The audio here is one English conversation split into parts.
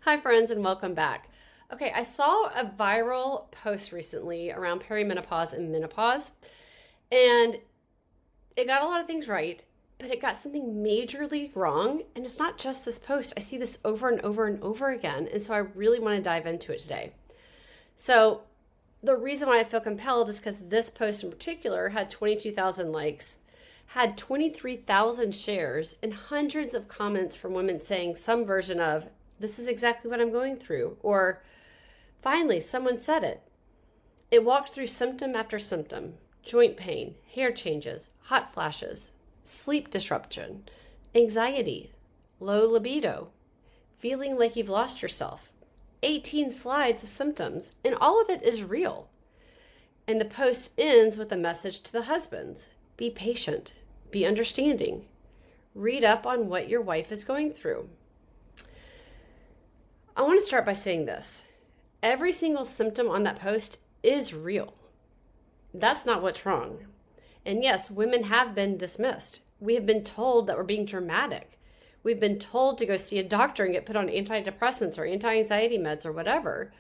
Hi, friends, and welcome back. Okay, I saw a viral post recently around perimenopause and menopause, and it got a lot of things right, but it got something majorly wrong. And it's not just this post, I see this over and over and over again. And so I really want to dive into it today. So, the reason why I feel compelled is because this post in particular had 22,000 likes, had 23,000 shares, and hundreds of comments from women saying some version of, "This is exactly what I'm going through," or "Finally, someone said it." It walked through symptom after symptom: joint pain, hair changes, hot flashes, sleep disruption, anxiety, low libido, feeling like you've lost yourself. 18 slides of symptoms, and all of it is real. And the post ends with a message to the husbands: be patient, be understanding, read up on what your wife is going through. I want to start by saying this. Every single symptom on that post is real. That's not what's wrong. And yes, women have been dismissed. We have been told that we're being dramatic. We've been told to go see a doctor and get put on antidepressants or anti-anxiety meds or whatever,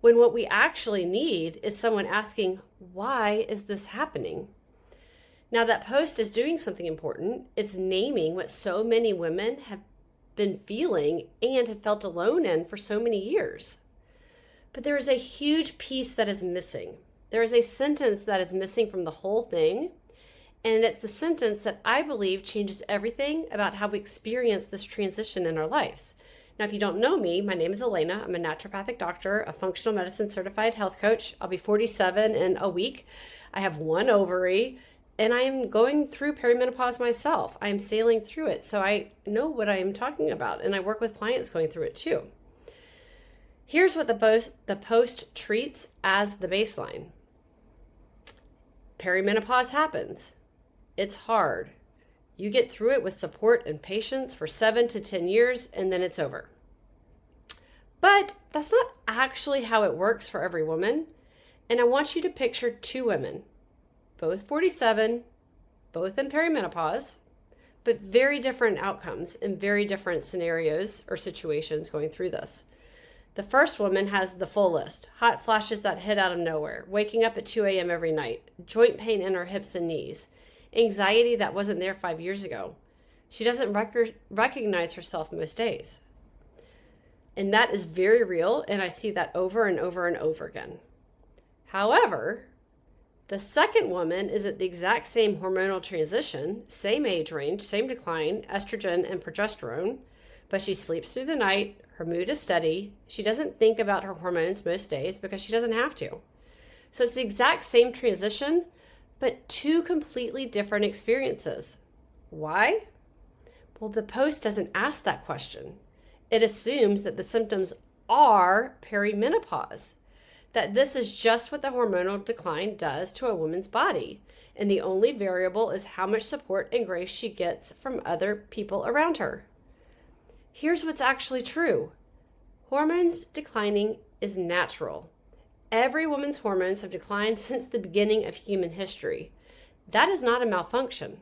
when what we actually need is someone asking, why is this happening? Now, that post is doing something important. It's naming what so many women have been feeling and have felt alone in for so many years. But there is a huge piece that is missing. There is a sentence that is missing from the whole thing. And it's the sentence that I believe changes everything about how we experience this transition in our lives. Now, if you don't know me, my name is Elena. I'm a naturopathic doctor, a functional medicine certified health coach. I'll be 47 in a week. I have one ovary, and I am going through perimenopause myself. I am sailing through it, so I know what I am talking about, and I work with clients going through it too. Here's what the post treats as the baseline. Perimenopause happens. It's hard. You get through it with support and patience for 7 to 10 years, and then it's over. But that's not actually how it works for every woman. And I want you to picture two women, both 47, both in perimenopause, but very different outcomes in very different scenarios or situations going through this. The first woman has the full list: hot flashes that hit out of nowhere, waking up at 2 a.m. every night, joint pain in her hips and knees, anxiety that wasn't there 5 years ago. She doesn't recognize herself most days. And that is very real, and I see that over and over and over again. However, the second woman is at the exact same hormonal transition, same age range, same decline, estrogen and progesterone, but she sleeps through the night, her mood is steady, she doesn't think about her hormones most days because she doesn't have to. So it's the exact same transition, but two completely different experiences. Why? Well, the post doesn't ask that question. It assumes that the symptoms are perimenopause, that this is just what the hormonal decline does to a woman's body, and the only variable is how much support and grace she gets from other people around her. Here's what's actually true. Hormones declining is natural. Every woman's hormones have declined since the beginning of human history. That is not a malfunction.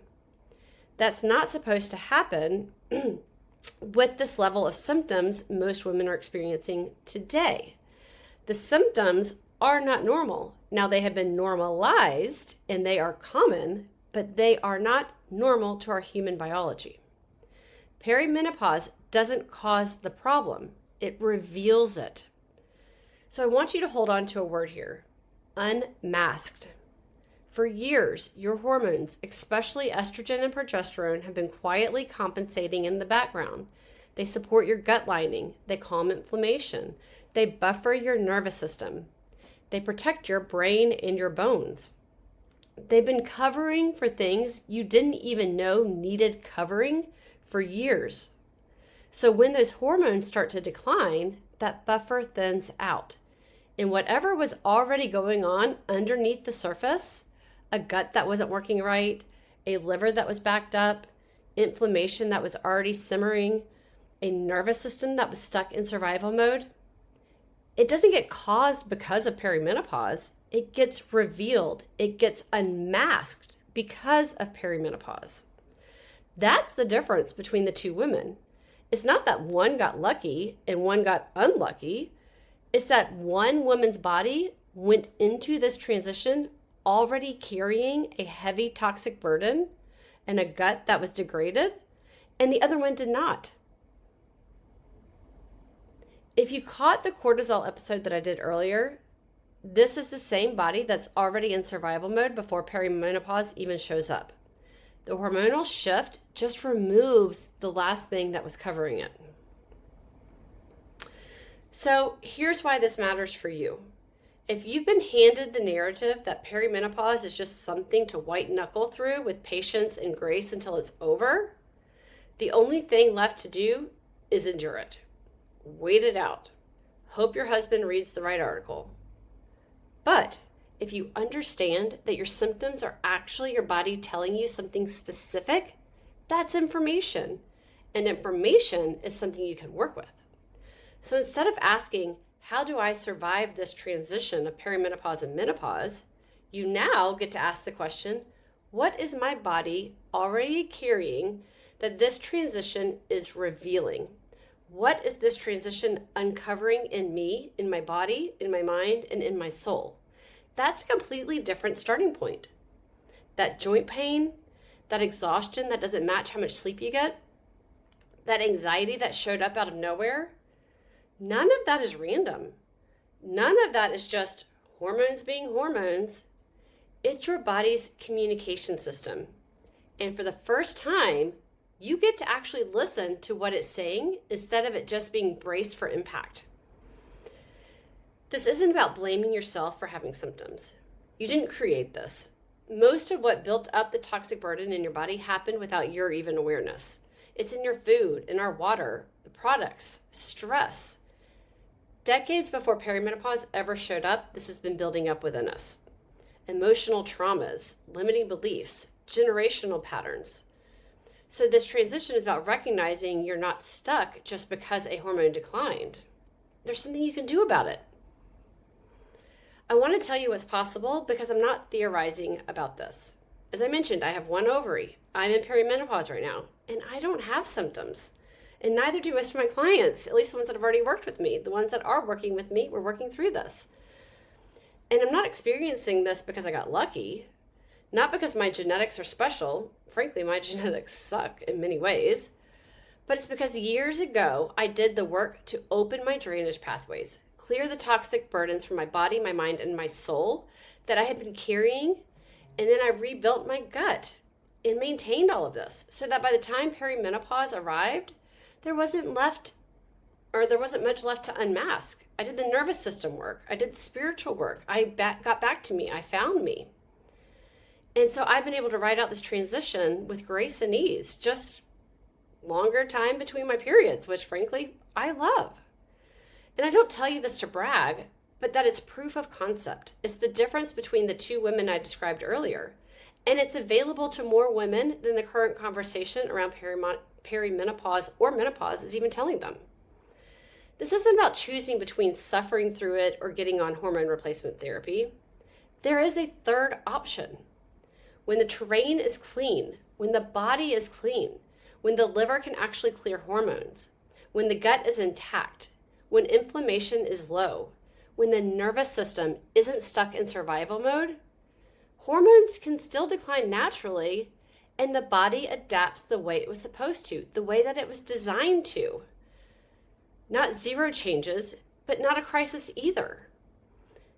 That's not supposed to happen with this level of symptoms most women are experiencing today. The symptoms are not normal. Now, they have been normalized and they are common, but they are not normal to our human biology. Perimenopause doesn't cause the problem. It reveals it. So I want you to hold on to a word here: unmasked. For years, your hormones, especially estrogen and progesterone, have been quietly compensating in the background. They support your gut lining. They calm inflammation. They buffer your nervous system. They protect your brain and your bones. They've been covering for things you didn't even know needed covering for years. So when those hormones start to decline, that buffer thins out. And whatever was already going on underneath the surface, a gut that wasn't working right, a liver that was backed up, inflammation that was already simmering, a nervous system that was stuck in survival mode, it doesn't get caused because of perimenopause. It gets revealed. It gets unmasked because of perimenopause. That's the difference between the two women. It's not that one got lucky and one got unlucky. It's that one woman's body went into this transition already carrying a heavy toxic burden and a gut that was degraded, and the other one did not. If you caught the cortisol episode that I did earlier, this is the same body that's already in survival mode before perimenopause even shows up. The hormonal shift just removes the last thing that was covering it. So here's why this matters for you. If you've been handed the narrative that perimenopause is just something to white knuckle through with patience and grace until it's over, the only thing left to do is endure it. Wait it out. Hope your husband reads the right article. But if you understand that your symptoms are actually your body telling you something specific, that's information. And information is something you can work with. So instead of asking, how do I survive this transition of perimenopause and menopause, you now get to ask the question, what is my body already carrying that this transition is revealing? What is this transition uncovering in me, in my body, in my mind, and in my soul? That's a completely different starting point. That joint pain, that exhaustion that doesn't match how much sleep you get, that anxiety that showed up out of nowhere, none of that is random. None of that is just hormones being hormones. It's your body's communication system. And for the first time, you get to actually listen to what it's saying instead of it just being braced for impact. This isn't about blaming yourself for having symptoms. You didn't create this. Most of what built up the toxic burden in your body happened without your even awareness. It's in your food, in our water, the products, stress. Decades before perimenopause ever showed up, this has been building up within us. Emotional traumas, limiting beliefs, generational patterns. So this transition is about recognizing you're not stuck just because a hormone declined. There's something you can do about it. I want to tell you what's possible because I'm not theorizing about this. As I mentioned, I have one ovary. I'm in perimenopause right now, and I don't have symptoms. And neither do most of my clients, at least the ones that have already worked with me. The ones that are working with me, we're working through this. And I'm not experiencing this because I got lucky. Not because my genetics are special. Frankly, my genetics suck in many ways. But it's because years ago, I did the work to open my drainage pathways, clear the toxic burdens from my body, my mind, and my soul that I had been carrying. And then I rebuilt my gut and maintained all of this so that by the time perimenopause arrived, there wasn't much left to unmask. I did the nervous system work. I did the spiritual work. Got back to me. I found me. And so I've been able to ride out this transition with grace and ease, just longer time between my periods, which frankly, I love. And I don't tell you this to brag, but that it's proof of concept. It's the difference between the two women I described earlier. And it's available to more women than the current conversation around perimenopause or menopause is even telling them. This isn't about choosing between suffering through it or getting on hormone replacement therapy. There is a third option. When the terrain is clean, when the body is clean, when the liver can actually clear hormones, when the gut is intact, when inflammation is low, when the nervous system isn't stuck in survival mode, hormones can still decline naturally and the body adapts the way it was supposed to, the way that it was designed to. Not zero changes, but not a crisis either.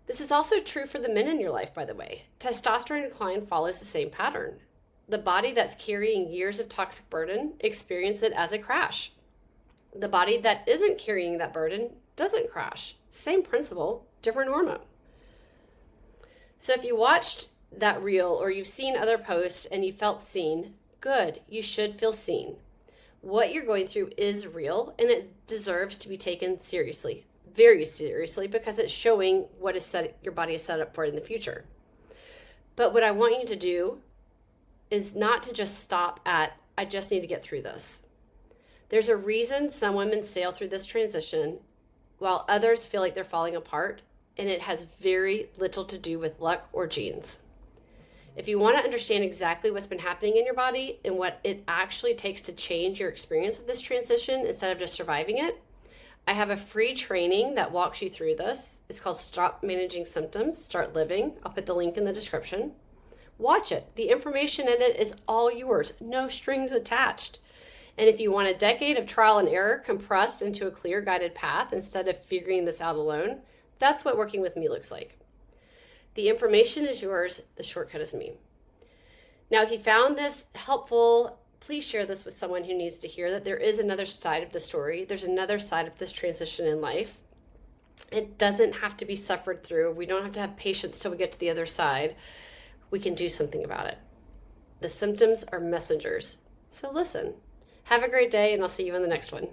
This is also true for the men in your life, by the way. Testosterone decline follows the same pattern. The body that's carrying years of toxic burden experiences it as a crash. The body that isn't carrying that burden doesn't crash. Same principle, different hormone. So if you watched that reel or you've seen other posts and you felt seen, good, you should feel seen. What you're going through is real and it deserves to be taken seriously. Very seriously, because it's showing what your body is set up for in the future. But what I want you to do is not to just stop at, I just need to get through this. There's a reason some women sail through this transition while others feel like they're falling apart, and it has very little to do with luck or genes. If you want to understand exactly what's been happening in your body and what it actually takes to change your experience of this transition instead of just surviving it, I have a free training that walks you through this. It's called Stop Managing Symptoms, Start Living. I'll put the link in the description. Watch it. The information in it is all yours, no strings attached. And if you want a decade of trial and error compressed into a clear guided path instead of figuring this out alone, that's what working with me looks like. The information is yours, the shortcut is me. Now, if you found this helpful, please share this with someone who needs to hear that there is another side of the story. There's another side of this transition in life. It doesn't have to be suffered through. We don't have to have patience till we get to the other side. We can do something about it. The symptoms are messengers. So listen. Have a great day, and I'll see you in the next one.